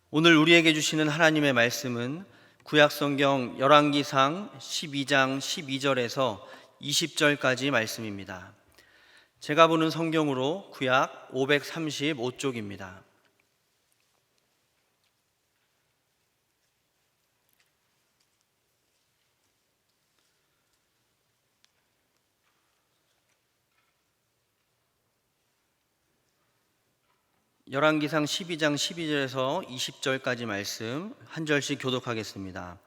오늘 우리에게 주시는 하나님의 말씀은 구약성경 열왕기상 12장 12절에서 20절까지 말씀입니다. 제가 보는 성경으로 구약 535쪽입니다. 열왕기상 12장 12절에서 20절까지 말씀 한 절씩 교독하겠습니다.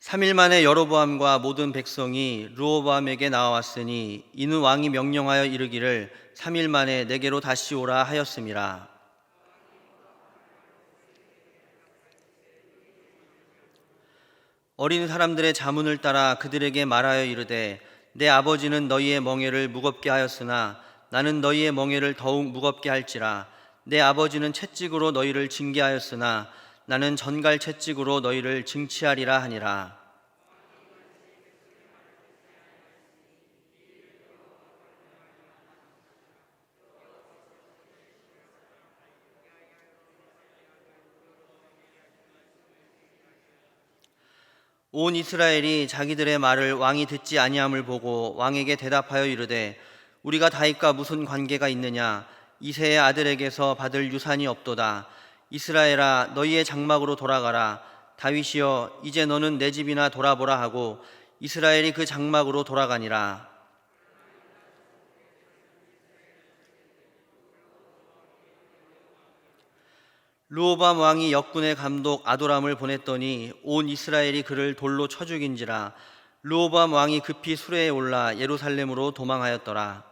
3일 만에 여로보암과 모든 백성이 르호보암에게 나와왔으니 이는 왕이 명령하여 이르기를 3일 만에 내게로 다시 오라 하였음이라. 어린 사람들의 자문을 따라 그들에게 말하여 이르되 내 아버지는 너희의 멍에를 무겁게 하였으나 나는 너희의 멍에를 더욱 무겁게 할지라. 내 아버지는 채찍으로 너희를 징계하였으나 나는 전갈 채찍으로 너희를 징치하리라 하니라. 온 이스라엘이 자기들의 말을 왕이 듣지 아니함을 보고 왕에게 대답하여 이르되 우리가 다윗과 무슨 관계가 있느냐. 이새의 아들에게서 받을 유산이 없도다. 이스라엘아 너희의 장막으로 돌아가라. 다윗이여 이제 너는 내 집이나 돌아보라 하고 이스라엘이 그 장막으로 돌아가니라. 르호보암 왕이 역군의 감독 아도람을 보냈더니 온 이스라엘이 그를 돌로 쳐 죽인지라. 르호보암 왕이 급히 수레에 올라 예루살렘으로 도망하였더라.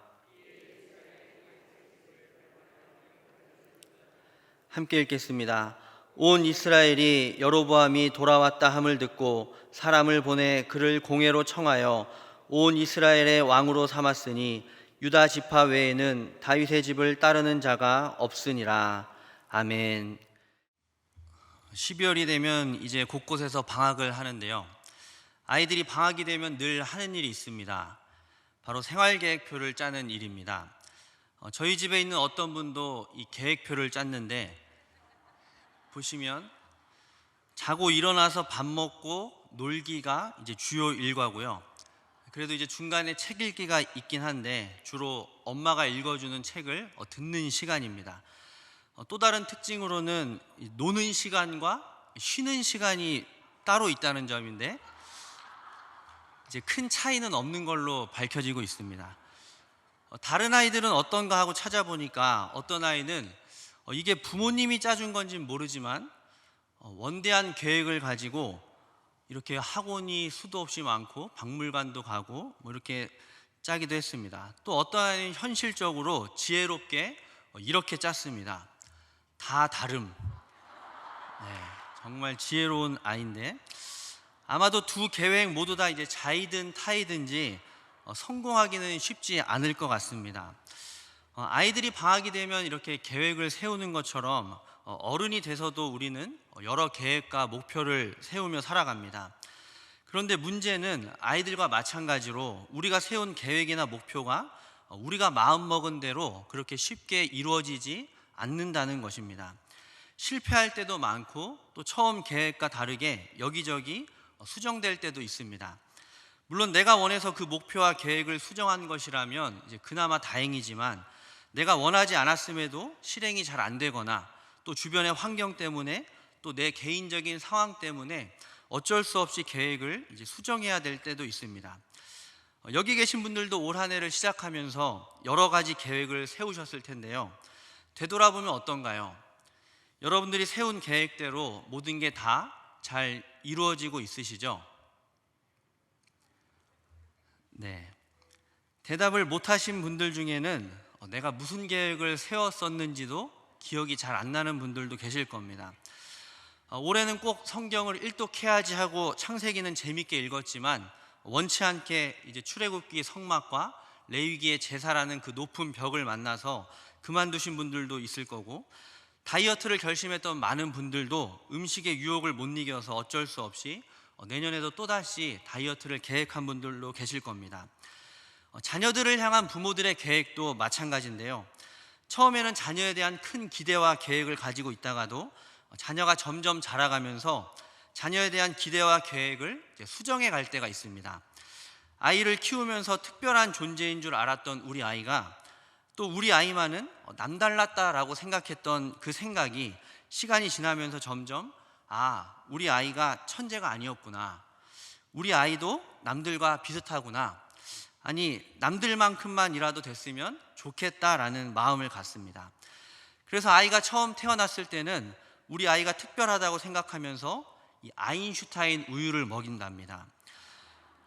함께 읽겠습니다. 온 이스라엘이 여로보암이 돌아왔다 함을 듣고 사람을 보내 그를 공회로 청하여 온 이스라엘의 왕으로 삼았으니 유다 지파 외에는 다윗의 집을 따르는 자가 없으니라. 아멘. 12월이 되면 이제 곳곳에서 방학을 하는데요. 아이들이 방학이 되면 늘 하는 일이 있습니다. 바로 생활계획표를 짜는 일입니다. 저희 집에 있는 어떤 분도 이 계획표를 짰는데 보시면 자고 일어나서 밥 먹고 놀기가 이제 주요 일과고요. 그래도 이제 중간에 책 읽기가 있긴 한데 주로 엄마가 읽어주는 책을 듣는 시간입니다. 또 다른 특징으로는 노는 시간과 쉬는 시간이 따로 있다는 점인데 이제 큰 차이는 없는 걸로 밝혀지고 있습니다. 다른 아이들은 어떤가 하고 찾아보니까 어떤 아이는 이게 부모님이 짜준 건지는 모르지만 원대한 계획을 가지고 이렇게 학원이 수도 없이 많고 박물관도 가고 뭐 이렇게 짜기도 했습니다. 또 어떤 아이는 현실적으로 지혜롭게 이렇게 짰습니다. 다 다름. 네, 정말 지혜로운 아이인데 아마도 두 계획 모두 다 이제 자이든 타이든지 성공하기는 쉽지 않을 것 같습니다. 아이들이 방학이 되면 이렇게 계획을 세우는 것처럼 어른이 돼서도 우리는 여러 계획과 목표를 세우며 살아갑니다. 그런데 문제는 아이들과 마찬가지로 우리가 세운 계획이나 목표가 우리가 마음먹은 대로 그렇게 쉽게 이루어지지 않는다는 것입니다. 실패할 때도 많고 또 처음 계획과 다르게 여기저기 수정될 때도 있습니다. 물론 내가 원해서 그 목표와 계획을 수정한 것이라면 이제 그나마 다행이지만 내가 원하지 않았음에도 실행이 잘 안 되거나 또 주변의 환경 때문에 또 내 개인적인 상황 때문에 어쩔 수 없이 계획을 이제 수정해야 될 때도 있습니다. 여기 계신 분들도 올 한 해를 시작하면서 여러 가지 계획을 세우셨을 텐데요. 되돌아보면 어떤가요? 여러분들이 세운 계획대로 모든 게 다 잘 이루어지고 있으시죠? 네. 대답을 못하신 분들 중에는 내가 무슨 계획을 세웠었는지도 기억이 잘 안 나는 분들도 계실 겁니다. 올해는 꼭 성경을 일독해야지 하고 창세기는 재밌게 읽었지만 원치 않게 이제 출애굽기 성막과 레위기의 제사라는 그 높은 벽을 만나서 그만두신 분들도 있을 거고 다이어트를 결심했던 많은 분들도 음식의 유혹을 못 이겨서 어쩔 수 없이 내년에도 또다시 다이어트를 계획한 분들도 계실 겁니다. 자녀들을 향한 부모들의 계획도 마찬가지인데요. 처음에는 자녀에 대한 큰 기대와 계획을 가지고 있다가도 자녀가 점점 자라가면서 자녀에 대한 기대와 계획을 이제 수정해 갈 때가 있습니다. 아이를 키우면서 특별한 존재인 줄 알았던 우리 아이가 또 우리 아이만은 남달랐다라고 생각했던 그 생각이 시간이 지나면서 점점 우리 아이가 천재가 아니었구나. 우리 아이도 남들과 비슷하구나. 아니, 남들만큼만이라도 됐으면 좋겠다라는 마음을 갖습니다. 그래서 아이가 처음 태어났을 때는 우리 아이가 특별하다고 생각하면서 이 아인슈타인 우유를 먹인답니다.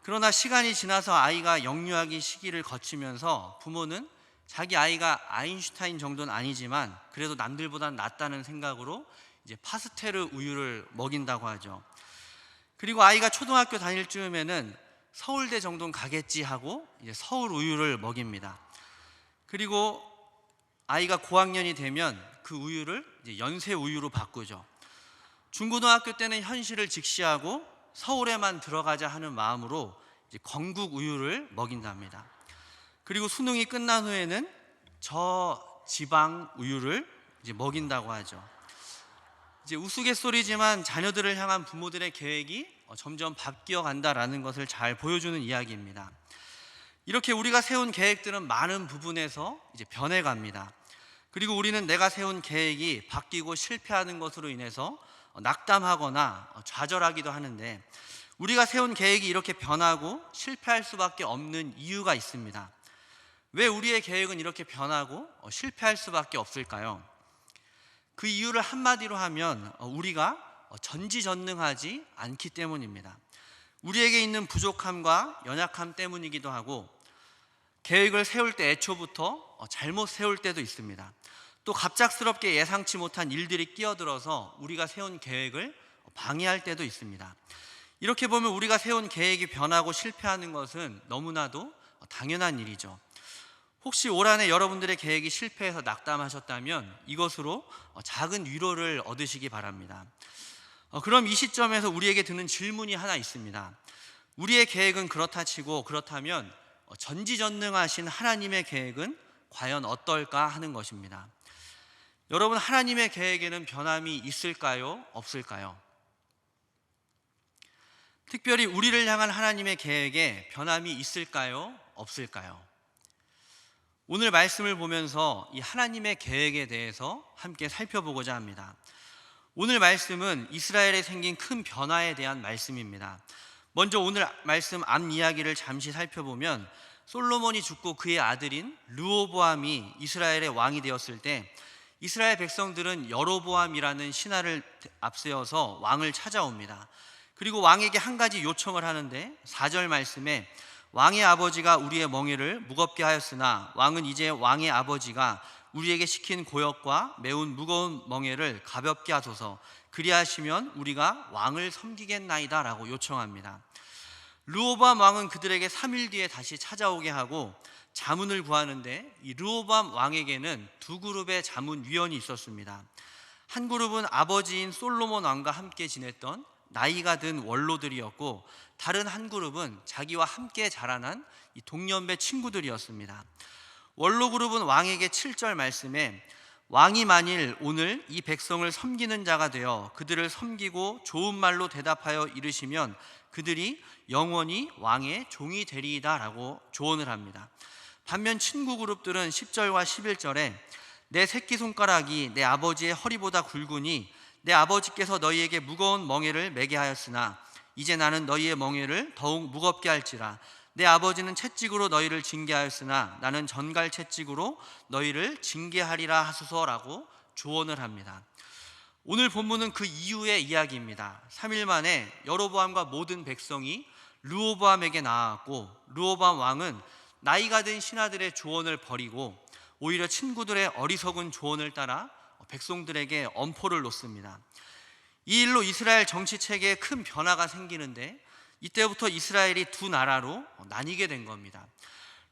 그러나 시간이 지나서 아이가 영유아기 시기를 거치면서 부모는 자기 아이가 아인슈타인 정도는 아니지만 그래도 남들보다는 낫다는 생각으로 이제 파스테르 우유를 먹인다고 하죠. 그리고 아이가 초등학교 다닐 즈음에는 서울대 정도는 가겠지 하고 이제 서울 우유를 먹입니다. 그리고 아이가 고학년이 되면 그 우유를 이제 연세 우유로 바꾸죠. 중고등학교 때는 현실을 직시하고 서울에만 들어가자 하는 마음으로 이제 건국 우유를 먹인답니다. 그리고 수능이 끝난 후에는 저지방 우유를 이제 먹인다고 하죠. 이제 우스갯소리지만 자녀들을 향한 부모들의 계획이 점점 바뀌어 간다라는 것을 잘 보여주는 이야기입니다. 이렇게 우리가 세운 계획들은 많은 부분에서 이제 변해갑니다. 그리고 우리는 내가 세운 계획이 바뀌고 실패하는 것으로 인해서 낙담하거나 좌절하기도 하는데, 우리가 세운 계획이 이렇게 변하고 실패할 수밖에 없는 이유가 있습니다. 왜 우리의 계획은 이렇게 변하고 실패할 수밖에 없을까요? 그 이유를 한마디로 하면 우리가 전지전능하지 않기 때문입니다. 우리에게 있는 부족함과 연약함 때문이기도 하고, 계획을 세울 때 애초부터 잘못 세울 때도 있습니다. 또 갑작스럽게 예상치 못한 일들이 끼어들어서 우리가 세운 계획을 방해할 때도 있습니다. 이렇게 보면 우리가 세운 계획이 변하고 실패하는 것은 너무나도 당연한 일이죠. 혹시 올 한해 여러분들의 계획이 실패해서 낙담하셨다면 이것으로 작은 위로를 얻으시기 바랍니다. 그럼 이 시점에서 우리에게 드는 질문이 하나 있습니다. 우리의 계획은 그렇다 치고, 그렇다면 전지전능하신 하나님의 계획은 과연 어떨까 하는 것입니다. 여러분, 하나님의 계획에는 변함이 있을까요? 없을까요? 특별히 우리를 향한 하나님의 계획에 변함이 있을까요? 없을까요? 오늘 말씀을 보면서 이 하나님의 계획에 대해서 함께 살펴보고자 합니다. 오늘 말씀은 이스라엘에 생긴 큰 변화에 대한 말씀입니다. 먼저 오늘 말씀 앞 이야기를 잠시 살펴보면, 솔로몬이 죽고 그의 아들인 르호보암이 이스라엘의 왕이 되었을 때 이스라엘 백성들은 여로보암이라는 신하를 앞세워서 왕을 찾아옵니다. 그리고 왕에게 한 가지 요청을 하는데, 4절 말씀에 왕의 아버지가 우리의 멍에를 무겁게 하였으나 왕은 이제 왕의 아버지가 우리에게 시킨 고역과 매운 무거운 멍에를 가볍게 하소서, 그리하시면 우리가 왕을 섬기겠나이다 라고 요청합니다. 르호보암 왕은 그들에게 3일 뒤에 다시 찾아오게 하고 자문을 구하는데, 이 르호보암 왕에게는 두 그룹의 자문위원이 있었습니다. 한 그룹은 아버지인 솔로몬 왕과 함께 지냈던 나이가 든 원로들이었고, 다른 한 그룹은 자기와 함께 자라난 이 동년배 친구들이었습니다. 원로 그룹은 왕에게 7절 말씀에 왕이 만일 오늘 이 백성을 섬기는 자가 되어 그들을 섬기고 좋은 말로 대답하여 이르시면 그들이 영원히 왕의 종이 되리이다 라고 조언을 합니다. 반면 친구 그룹들은 10절과 11절에 내 새끼손가락이 내 아버지의 허리보다 굵으니 내 아버지께서 너희에게 무거운 멍에를 매게 하였으나 이제 나는 너희의 멍에를 더욱 무겁게 할지라. 내 아버지는 채찍으로 너희를 징계하였으나 나는 전갈 채찍으로 너희를 징계하리라 하소서라고 조언을 합니다. 오늘 본문은 그 이후의 이야기입니다. 3일 만에 여로보암과 모든 백성이 르호보암에게 나아갔고, 르호보암 왕은 나이가 든 신하들의 조언을 버리고 오히려 친구들의 어리석은 조언을 따라 백성들에게 엄포를 놓습니다. 이 일로 이스라엘 정치 체계에 큰 변화가 생기는데, 이때부터 이스라엘이 두 나라로 나뉘게 된 겁니다.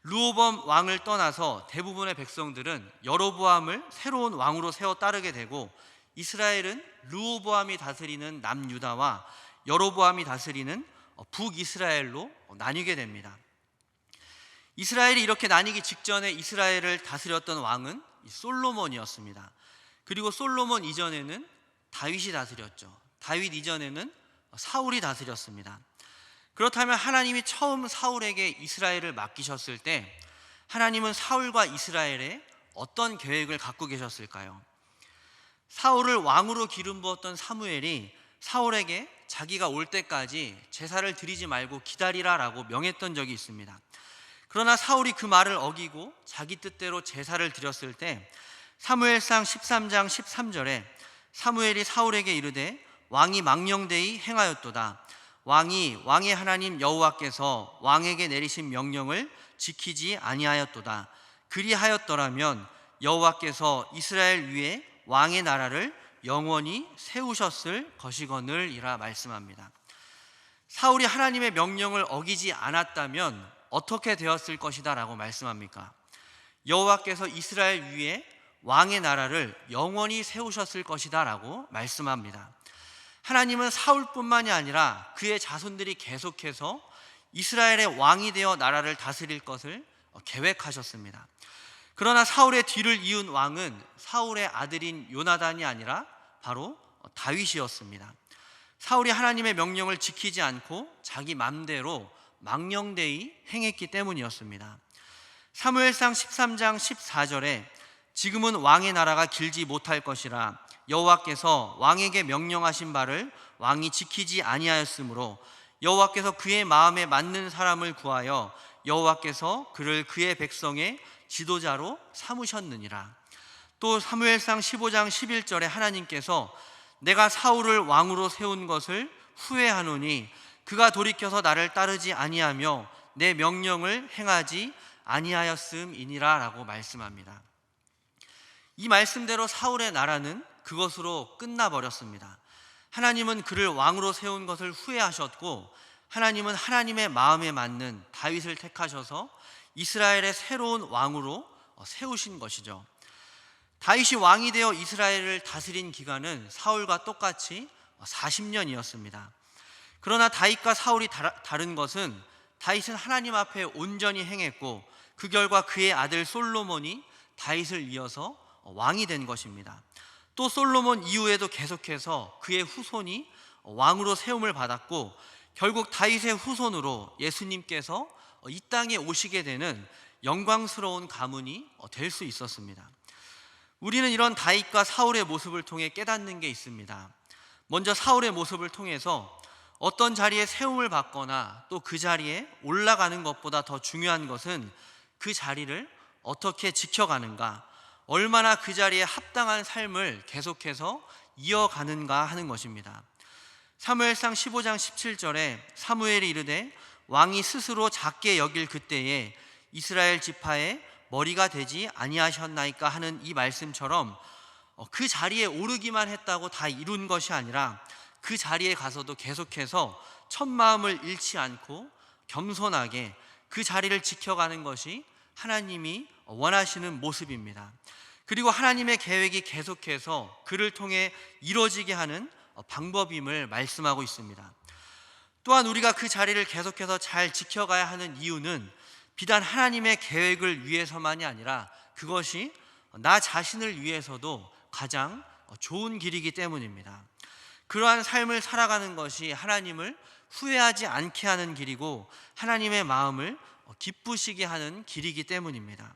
르호보암 왕을 떠나서 대부분의 백성들은 여로보암을 새로운 왕으로 세워 따르게 되고, 이스라엘은 르호보암이 다스리는 남유다와 여로보암이 다스리는 북이스라엘로 나뉘게 됩니다. 이스라엘이 이렇게 나뉘기 직전에 이스라엘을 다스렸던 왕은 솔로몬이었습니다. 그리고 솔로몬 이전에는 다윗이 다스렸죠. 다윗 이전에는 사울이 다스렸습니다. 그렇다면 하나님이 처음 사울에게 이스라엘을 맡기셨을 때 하나님은 사울과 이스라엘에 어떤 계획을 갖고 계셨을까요? 사울을 왕으로 기름 부었던 사무엘이 사울에게 자기가 올 때까지 제사를 드리지 말고 기다리라라고 명했던 적이 있습니다. 그러나 사울이 그 말을 어기고 자기 뜻대로 제사를 드렸을 때 사무엘상 13장 13절에 사무엘이 사울에게 이르되 왕이 망령되이 행하였도다. 왕의 하나님 여호와께서 왕에게 내리신 명령을 지키지 아니하였도다. 그리하였더라면 여호와께서 이스라엘 위에 왕의 나라를 영원히 세우셨을 것이거늘이라 말씀합니다. 사울이 하나님의 명령을 어기지 않았다면 어떻게 되었을 것이다 라고 말씀합니까? 여호와께서 이스라엘 위에 왕의 나라를 영원히 세우셨을 것이다 라고 말씀합니다. 하나님은 사울뿐만이 아니라 그의 자손들이 계속해서 이스라엘의 왕이 되어 나라를 다스릴 것을 계획하셨습니다. 그러나 사울의 뒤를 이은 왕은 사울의 아들인 요나단이 아니라 바로 다윗이었습니다. 사울이 하나님의 명령을 지키지 않고 자기 맘대로 망령되이 행했기 때문이었습니다. 사무엘상 13장 14절에 지금은 왕의 나라가 길지 못할 것이라 여호와께서 왕에게 명령하신 바를 왕이 지키지 아니하였으므로 여호와께서 그의 마음에 맞는 사람을 구하여 여호와께서 그를 그의 백성의 지도자로 삼으셨느니라. 또 사무엘상 15장 11절에 하나님께서 내가 사울을 왕으로 세운 것을 후회하노니 그가 돌이켜서 나를 따르지 아니하며 내 명령을 행하지 아니하였음이니라 라고 말씀합니다. 이 말씀대로 사울의 나라는 그것으로 끝나버렸습니다. 하나님은 그를 왕으로 세운 것을 후회하셨고 하나님은 하나님의 마음에 맞는 다윗을 택하셔서 이스라엘의 새로운 왕으로 세우신 것이죠. 다윗이 왕이 되어 이스라엘을 다스린 기간은 사울과 똑같이 40년이었습니다. 그러나 다윗과 사울이 다른 것은 다윗은 하나님 앞에 온전히 행했고 그 결과 그의 아들 솔로몬이 다윗을 이어서 왕이 된 것입니다. 또 솔로몬 이후에도 계속해서 그의 후손이 왕으로 세움을 받았고 결국 다윗의 후손으로 예수님께서 이 땅에 오시게 되는 영광스러운 가문이 될 수 있었습니다. 우리는 이런 다윗과 사울의 모습을 통해 깨닫는 게 있습니다. 먼저 사울의 모습을 통해서 어떤 자리에 세움을 받거나 또 그 자리에 올라가는 것보다 더 중요한 것은 그 자리를 어떻게 지켜가는가, 얼마나 그 자리에 합당한 삶을 계속해서 이어가는가 하는 것입니다. 사무엘상 15장 17절에 사무엘이 이르되 왕이 스스로 작게 여길 그때에 이스라엘 지파의 머리가 되지 아니하셨나이까 하는 이 말씀처럼 그 자리에 오르기만 했다고 다 이룬 것이 아니라 그 자리에 가서도 계속해서 첫 마음을 잃지 않고 겸손하게 그 자리를 지켜가는 것이 하나님이 원하시는 모습입니다. 그리고 하나님의 계획이 계속해서 그를 통해 이루어지게 하는 방법임을 말씀하고 있습니다. 또한 우리가 그 자리를 계속해서 잘 지켜가야 하는 이유는 비단 하나님의 계획을 위해서만이 아니라 그것이 나 자신을 위해서도 가장 좋은 길이기 때문입니다. 그러한 삶을 살아가는 것이 하나님을 후회하지 않게 하는 길이고 하나님의 마음을 기쁘시게 하는 길이기 때문입니다.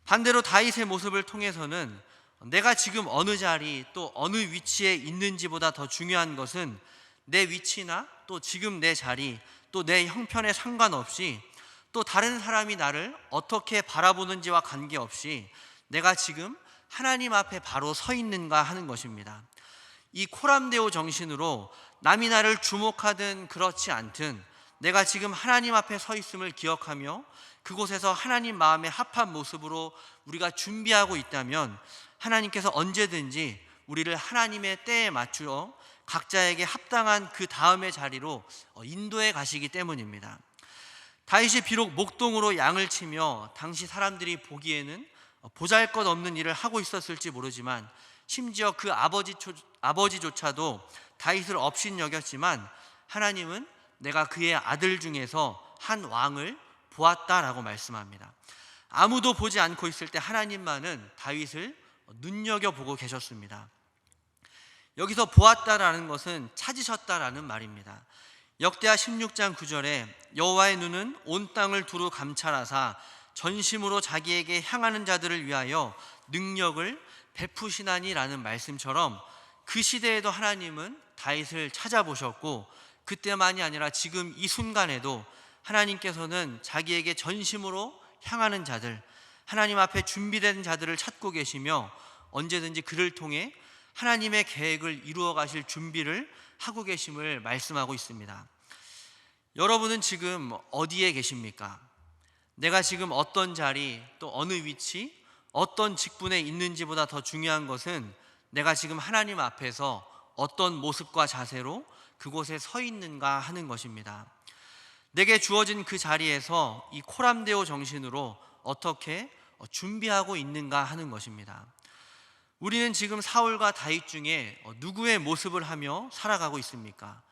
반대로 다윗의 모습을 통해서는 내가 지금 어느 자리 또 어느 위치에 있는지보다 더 중요한 것은 내 위치나 또 지금 내 자리 또 내 형편에 상관없이 또 다른 사람이 나를 어떻게 바라보는지와 관계없이 내가 지금 하나님 앞에 바로 서 있는가 하는 것입니다. 이 코람데오 정신으로 남이 나를 주목하든 그렇지 않든 내가 지금 하나님 앞에 서 있음을 기억하며 그곳에서 하나님 마음에 합한 모습으로 우리가 준비하고 있다면 하나님께서 언제든지 우리를 하나님의 때에 맞추어 각자에게 합당한 그 다음의 자리로 인도해 가시기 때문입니다. 다윗이 비록 목동으로 양을 치며 당시 사람들이 보기에는 보잘것없는 일을 하고 있었을지 모르지만 심지어 그 아버지조차도 다윗을 업신여겼지만 하나님은 내가 그의 아들 중에서 한 왕을 보았다라고 말씀합니다. 아무도 보지 않고 있을 때 하나님만은 다윗을 눈여겨보고 계셨습니다. 여기서 보았다라는 것은 찾으셨다라는 말입니다. 역대하 16장 9절에 여호와의 눈은 온 땅을 두루 감찰하사 전심으로 자기에게 향하는 자들을 위하여 능력을 베푸시나니라는 말씀처럼 그 시대에도 하나님은 다윗을 찾아보셨고, 그때만이 아니라 지금 이 순간에도 하나님께서는 자기에게 전심으로 향하는 자들, 하나님 앞에 준비된 자들을 찾고 계시며 언제든지 그를 통해 하나님의 계획을 이루어 가실 준비를 하고 계심을 말씀하고 있습니다. 여러분은 지금 어디에 계십니까? 내가 지금 어떤 자리, 또 어느 위치, 어떤 직분에 있는지보다 더 중요한 것은 내가 지금 하나님 앞에서 어떤 모습과 자세로 그곳에 서 있는가 하는 것입니다. 내게 주어진 그 자리에서 이 코람데오 정신으로 어떻게 준비하고 있는가 하는 것입니다. 우리는 지금 사울과 다윗 중에 누구의 모습을 하며 살아가고 있습니까?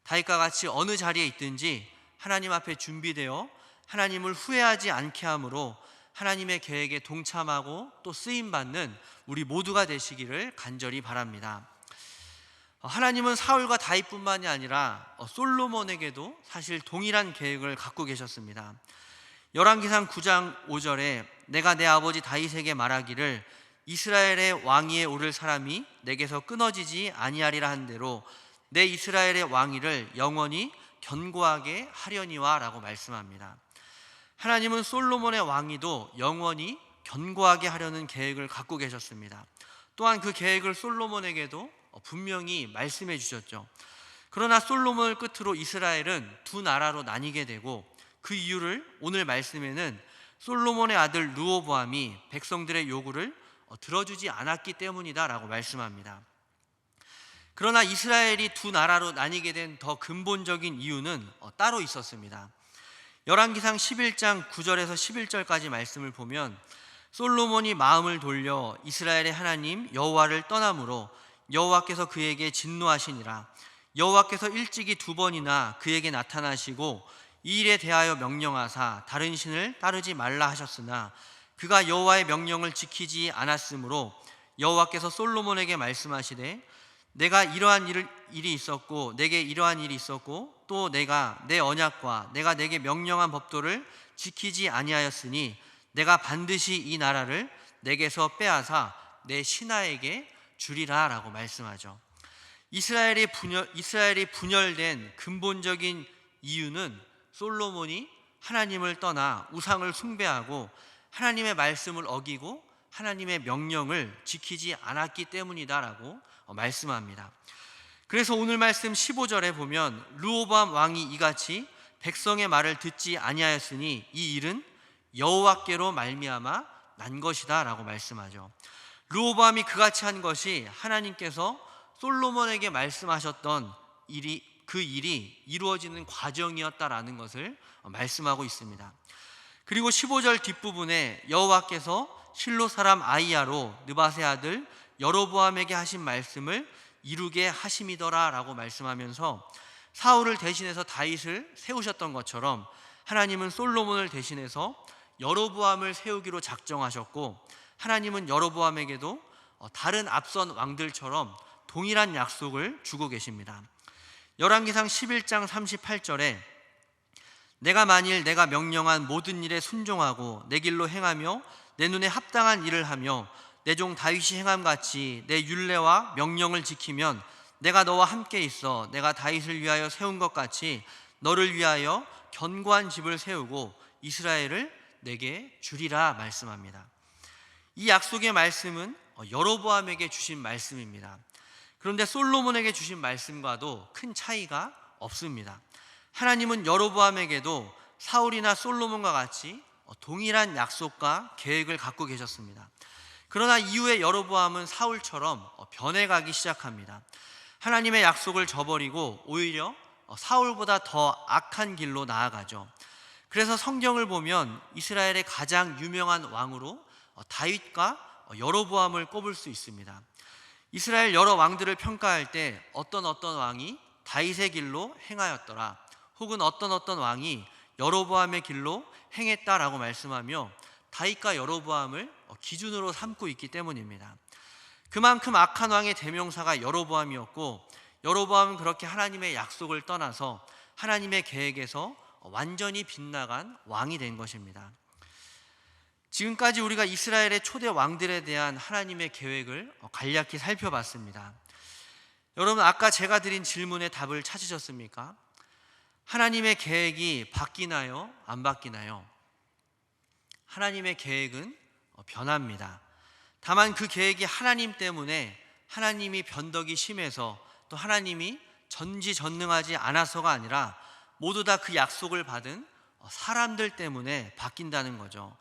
다윗과 같이 어느 자리에 있든지 하나님 앞에 준비되어 하나님을 후회하지 않게 함으로 하나님의 계획에 동참하고 또 쓰임받는 우리 모두가 되시기를 간절히 바랍니다. 하나님은 사울과 다윗뿐만이 아니라 솔로몬에게도 사실 동일한 계획을 갖고 계셨습니다. 열왕기상 9장 5절에 내가 내 아버지 다윗에게 말하기를 이스라엘의 왕위에 오를 사람이 내게서 끊어지지 아니하리라 한 대로 내 이스라엘의 왕위를 영원히 견고하게 하려니와 라고 말씀합니다. 하나님은 솔로몬의 왕위도 영원히 견고하게 하려는 계획을 갖고 계셨습니다. 또한 그 계획을 솔로몬에게도 분명히 말씀해 주셨죠. 그러나 솔로몬을 끝으로 이스라엘은 두 나라로 나뉘게 되고, 그 이유를 오늘 말씀에는 솔로몬의 아들 르호보암이 백성들의 요구를 들어주지 않았기 때문이다 라고 말씀합니다. 그러나 이스라엘이 두 나라로 나뉘게 된 더 근본적인 이유는 따로 있었습니다. 열왕기상 11장 9절에서 11절까지 말씀을 보면 솔로몬이 마음을 돌려 이스라엘의 하나님 여호와를 떠나므로 여호와께서 그에게 진노하시니라. 여호와께서 일찍이 두 번이나 그에게 나타나시고 이 일에 대하여 명령하사 다른 신을 따르지 말라 하셨으나 그가 여호와의 명령을 지키지 않았으므로 여호와께서 솔로몬에게 말씀하시되 내가 이러한 일이 있었고 내게 이러한 일이 있었고 또 내가 내 언약과 내가 내게 명령한 법도를 지키지 아니하였으니 내가 반드시 이 나라를 내게서 빼앗아 내 신하에게 주리라 라고 말씀하죠. 이스라엘이 분열된 근본적인 이유는 솔로몬이 하나님을 떠나 우상을 숭배하고 하나님의 말씀을 어기고 하나님의 명령을 지키지 않았기 때문이다라고 말씀합니다. 그래서 오늘 말씀 15절에 보면 르호보암 왕이 이같이 백성의 말을 듣지 아니하였으니 이 일은 여호와께로 말미암아 난 것이다 라고 말씀하죠. 르호보암이 그같이 한 것이 하나님께서 솔로몬에게 말씀하셨던 그 일이 이루어지는 과정이었다라는 것을 말씀하고 있습니다. 그리고 15절 뒷부분에 여호와께서 실로 사람 아이야로 느밧의 아들 여로보암에게 하신 말씀을 이루게 하심이더라 라고 말씀하면서 사울을 대신해서 다윗을 세우셨던 것처럼 하나님은 솔로몬을 대신해서 여로보암을 세우기로 작정하셨고, 하나님은 여로보암에게도 다른 앞선 왕들처럼 동일한 약속을 주고 계십니다. 열왕기상 11장 38절에 내가 만일 내가 명령한 모든 일에 순종하고 내 길로 행하며 내 눈에 합당한 일을 하며 내 종 다윗이 행함같이 내 율례와 명령을 지키면 내가 너와 함께 있어 내가 다윗을 위하여 세운 것 같이 너를 위하여 견고한 집을 세우고 이스라엘을 내게 주리라 말씀합니다. 이 약속의 말씀은 여로보암에게 주신 말씀입니다. 그런데 솔로몬에게 주신 말씀과도 큰 차이가 없습니다. 하나님은 여로보암에게도 사울이나 솔로몬과 같이 동일한 약속과 계획을 갖고 계셨습니다. 그러나 이후에 여로보암은 사울처럼 변해가기 시작합니다. 하나님의 약속을 저버리고 오히려 사울보다 더 악한 길로 나아가죠. 그래서 성경을 보면 이스라엘의 가장 유명한 왕으로 다윗과 여로보암을 꼽을 수 있습니다. 이스라엘 여러 왕들을 평가할 때 어떤 왕이 다윗의 길로 행하였더라, 혹은 어떤 왕이 여로보암의 길로 행했다라고 말씀하며 다윗과 여로보암을 기준으로 삼고 있기 때문입니다. 그만큼 악한 왕의 대명사가 여로보암이었고, 여로보암은 그렇게 하나님의 약속을 떠나서 하나님의 계획에서 완전히 빗나간 왕이 된 것입니다. 지금까지 우리가 이스라엘의 초대 왕들에 대한 하나님의 계획을 간략히 살펴봤습니다. 여러분, 아까 제가 드린 질문의 답을 찾으셨습니까? 하나님의 계획이 바뀌나요? 안 바뀌나요? 하나님의 계획은 변합니다. 다만 그 계획이 하나님 때문에, 하나님이 변덕이 심해서, 또 하나님이 전지전능하지 않아서가 아니라 모두 다 그 약속을 받은 사람들 때문에 바뀐다는 거죠.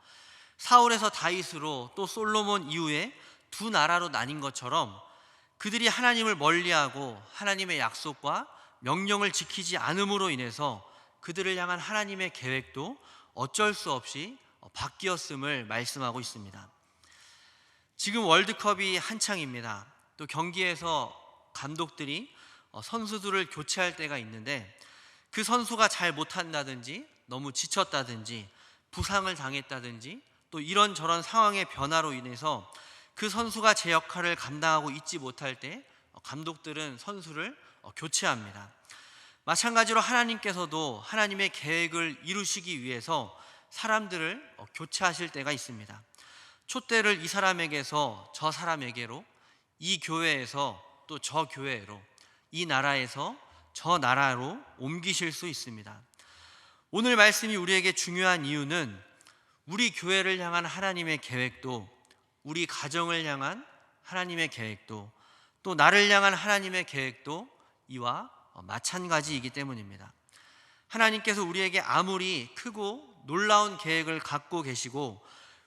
사울에서 다윗으로, 또 솔로몬 이후에 두 나라로 나뉜 것처럼 그들이 하나님을 멀리하고 하나님의 약속과 명령을 지키지 않음으로 인해서 그들을 향한 하나님의 계획도 어쩔 수 없이 바뀌었음을 말씀하고 있습니다. 지금 월드컵이 한창입니다. 또 경기에서 감독들이 선수들을 교체할 때가 있는데, 그 선수가 잘 못한다든지 너무 지쳤다든지 부상을 당했다든지 또 이런저런 상황의 변화로 인해서 그 선수가 제 역할을 감당하고 있지 못할 때 감독들은 선수를 교체합니다. 마찬가지로 하나님께서도 하나님의 계획을 이루시기 위해서 사람들을 교체하실 때가 있습니다. 촛대를 이 사람에게서 저 사람에게로, 이 교회에서 또 저 교회로, 이 나라에서 저 나라로 옮기실 수 있습니다. 오늘 말씀이 우리에게 중요한 이유는 우리 교회를 향한 하나님의 계획도, 우리 가정을 향한 하나님의 계획도, 또 나를 향한 하나님의 계획도 이와 마찬가지이기 때문입니다. 하나님께서 우리에게 아무리 크고 놀라운 계획을 갖고 계시고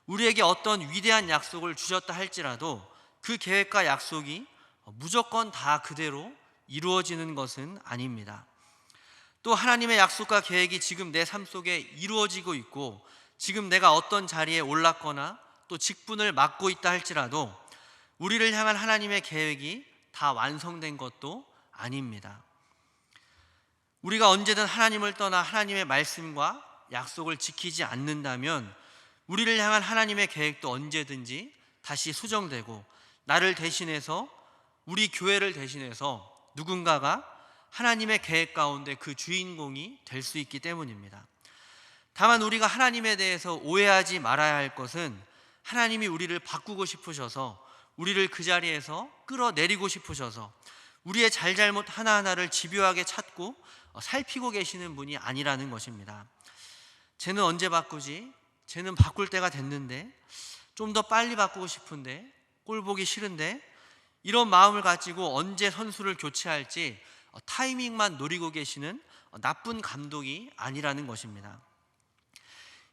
우리에게 어떤 위대한 약속을 주셨다 할지라도 그 계획과 약속이 무조건 다 그대로 이루어지는 것은 아닙니다. 또 하나님의 약속과 계획이 지금 내 삶 속에 이루어지고 있고 지금 내가 어떤 자리에 올랐거나 또 직분을 맡고 있다 할지라도 우리를 향한 하나님의 계획이 다 완성된 것도 아닙니다. 우리가 언제든 하나님을 떠나 하나님의 말씀과 약속을 지키지 않는다면 우리를 향한 하나님의 계획도 언제든지 다시 수정되고 나를 대신해서, 우리 교회를 대신해서 누군가가 하나님의 계획 가운데 그 주인공이 될 수 있기 때문입니다. 다만 우리가 하나님에 대해서 오해하지 말아야 할 것은 하나님이 우리를 바꾸고 싶으셔서, 우리를 그 자리에서 끌어내리고 싶으셔서 우리의 잘잘못 하나하나를 집요하게 찾고 살피고 계시는 분이 아니라는 것입니다. 쟤는 언제 바꾸지? 쟤는 바꿀 때가 됐는데, 좀 더 빨리 바꾸고 싶은데, 꼴 보기 싫은데, 이런 마음을 가지고 언제 선수를 교체할지 타이밍만 노리고 계시는 나쁜 감독이 아니라는 것입니다.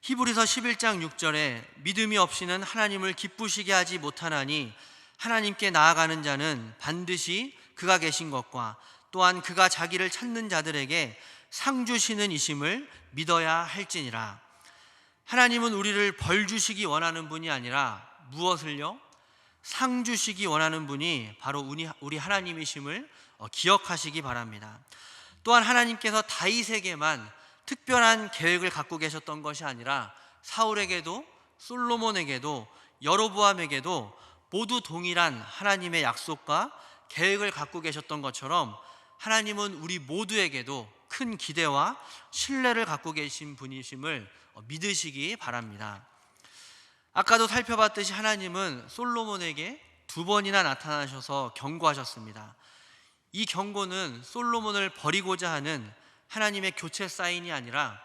히브리서 11장 6절에 믿음이 없이는 하나님을 기쁘시게 하지 못하나니 하나님께 나아가는 자는 반드시 그가 계신 것과 또한 그가 자기를 찾는 자들에게 상 주시는 이심을 믿어야 할지니라. 하나님은 우리를 벌 주시기 원하는 분이 아니라 무엇을요? 상 주시기 원하는 분이 바로 우리 하나님이심을 기억하시기 바랍니다. 또한 하나님께서 다윗에게만 특별한 계획을 갖고 계셨던 것이 아니라 사울에게도, 솔로몬에게도, 여로보암에게도 모두 동일한 하나님의 약속과 계획을 갖고 계셨던 것처럼 하나님은 우리 모두에게도 큰 기대와 신뢰를 갖고 계신 분이심을 믿으시기 바랍니다. 아까도 살펴봤듯이 하나님은 솔로몬에게 2번이나 나타나셔서 경고하셨습니다. 이 경고는 솔로몬을 버리고자 하는 하나님의 교체 사인이 아니라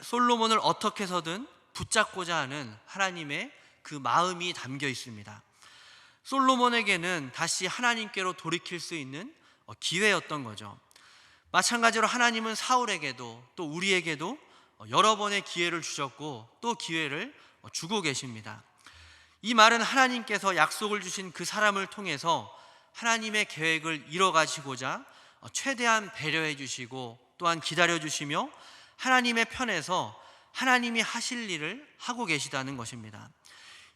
솔로몬을 어떻게 해서든 붙잡고자 하는 하나님의 그 마음이 담겨 있습니다. 솔로몬에게는 다시 하나님께로 돌이킬 수 있는 기회였던 거죠. 마찬가지로 하나님은 사울에게도 또 우리에게도 여러 번의 기회를 주셨고 또 기회를 주고 계십니다. 이 말은 하나님께서 약속을 주신 그 사람을 통해서 하나님의 계획을 이뤄가시고자 최대한 배려해 주시고 또한 기다려 주시며 하나님의 편에서 하나님이 하실 일을 하고 계시다는 것입니다.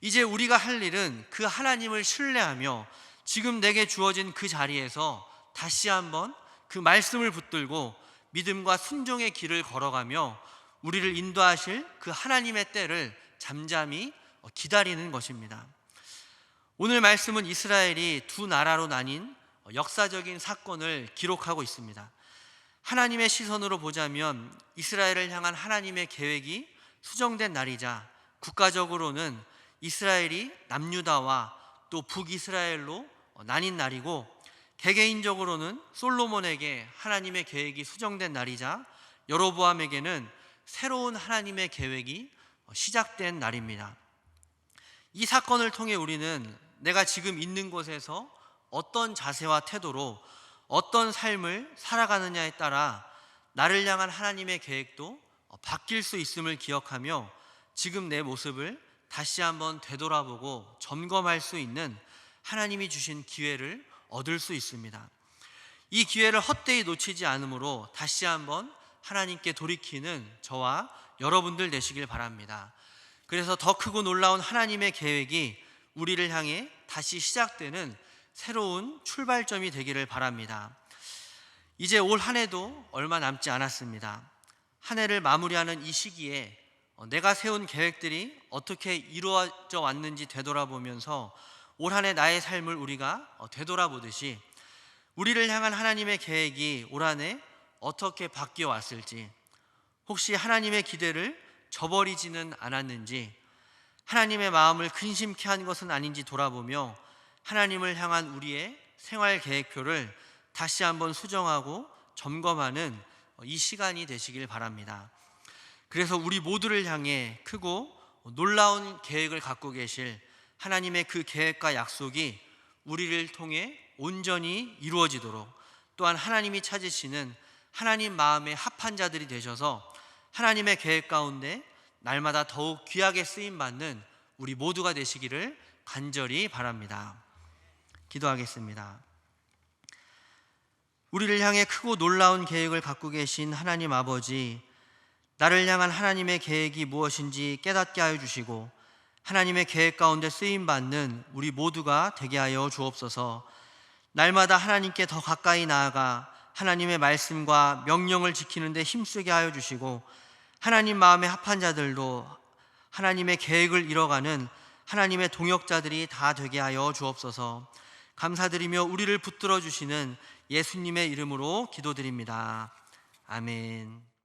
이제 우리가 할 일은 그 하나님을 신뢰하며 지금 내게 주어진 그 자리에서 다시 한번 그 말씀을 붙들고 믿음과 순종의 길을 걸어가며 우리를 인도하실 그 하나님의 때를 잠잠히 기다리는 것입니다. 오늘 말씀은 이스라엘이 두 나라로 나뉜 역사적인 사건을 기록하고 있습니다. 하나님의 시선으로 보자면 이스라엘을 향한 하나님의 계획이 수정된 날이자, 국가적으로는 이스라엘이 남유다와 또 북이스라엘로 나뉜 날이고, 개개인적으로는 솔로몬에게 하나님의 계획이 수정된 날이자 여로보암에게는 새로운 하나님의 계획이 시작된 날입니다. 이 사건을 통해 우리는 내가 지금 있는 곳에서 어떤 자세와 태도로 어떤 삶을 살아가느냐에 따라 나를 향한 하나님의 계획도 바뀔 수 있음을 기억하며 지금 내 모습을 다시 한번 되돌아보고 점검할 수 있는 하나님이 주신 기회를 얻을 수 있습니다. 이 기회를 헛되이 놓치지 않으므로 다시 한번 하나님께 돌이키는 저와 여러분들 되시길 바랍니다. 그래서 더 크고 놀라운 하나님의 계획이 우리를 향해 다시 시작되는 새로운 출발점이 되기를 바랍니다. 이제 올 한 해도 얼마 남지 않았습니다. 한 해를 마무리하는 이 시기에 내가 세운 계획들이 어떻게 이루어져 왔는지 되돌아보면서 올 한 해 나의 삶을 우리가 되돌아보듯이 우리를 향한 하나님의 계획이 올 한 해 어떻게 바뀌어 왔을지, 혹시 하나님의 기대를 저버리지는 않았는지, 하나님의 마음을 근심케 한 것은 아닌지 돌아보며 하나님을 향한 우리의 생활 계획표를 다시 한번 수정하고 점검하는 이 시간이 되시길 바랍니다. 그래서 우리 모두를 향해 크고 놀라운 계획을 갖고 계실 하나님의 그 계획과 약속이 우리를 통해 온전히 이루어지도록, 또한 하나님이 찾으시는 하나님 마음에 합한 자들이 되셔서 하나님의 계획 가운데 날마다 더욱 귀하게 쓰임받는 우리 모두가 되시기를 간절히 바랍니다. 기도하겠습니다. 우리를 향해 크고 놀라운 계획을 갖고 계신 하나님 아버지, 나를 향한 하나님의 계획이 무엇인지 깨닫게 하여 주시고 하나님의 계획 가운데 쓰임받는 우리 모두가 되게 하여 주옵소서. 날마다 하나님께 더 가까이 나아가 하나님의 말씀과 명령을 지키는 데 힘쓰게 하여 주시고, 하나님 마음에 합한 자들도 하나님의 계획을 이뤄가는 하나님의 동역자들이 다 되게 하여 주옵소서. 감사드리며 우리를 붙들어 주시는 예수님의 이름으로 기도드립니다. 아멘.